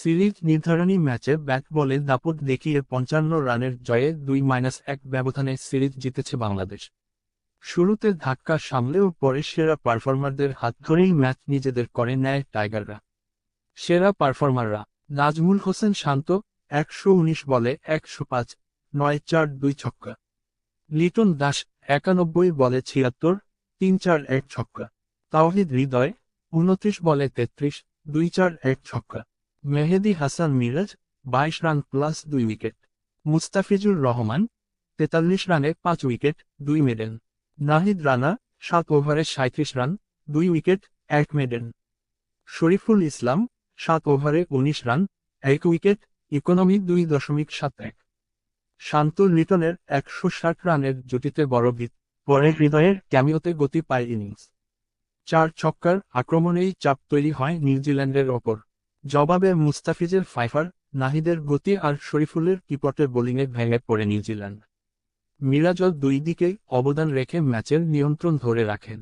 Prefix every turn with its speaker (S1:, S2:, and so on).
S1: Series নির্ধারণী ম্যাচে bat বলে দাপট দেখিয়ে ৫৫ রানের জয়ে ২-১ ব্যবধানে সিরিজ জিতেছে বাংলাদেশ। শুরুতে ধাক্কা সামলেও পরে সেরা পারফর্মারদের হাত ধরেই ম্যাচ নিজেদের করে নেয় টাইগাররা। সেরা পারফর্মাররা: নাজমুল হোসেন শান্ত ১১৯ বলে ১০৫, ৯-৪-২ ছক্কা। লিটন দাস ৯১ বলে ৭৬, ৩-৪-১ ছক্কা। তাওহিদ হৃদয় ২৯ বলে ৩৩, ২-৪-১ ছক্কা। Mehedi Hasan Miraz ২২ run plus ২ wicket. Mustafizur Rahman ৪৩ রানে ৫ উইকেট, ২ মেডেন। নাহিদ রানা ৭ ওভারে ৩৭ run, ২ wicket, ১ maiden. Shoriful Islam ৭ ওভারে ১৯ রান, ১ উইকেট, ইকোনমি ২.৭১। শান্ত লিটনের ১৬০ রানের জুটিতে বড় ভিত, পরে হৃদয়ের ক্যামিওতে গতি পায় ইনিংস। ৪ ছক্কার আক্রমণেই চাপ তৈরি হয় নিউজিল্যান্ডের ওপর। জবাবে মুস্তাফিজের ফাইফার, নাহিদের গতি আর শরীফুলের কিপটে বোলিংয়ে ভেঙে পড়ে নিউজিল্যান্ড। মিরাজও দুই দিকেই অবদান রেখে ম্যাচের নিয়ন্ত্রণ ধরে রাখেন।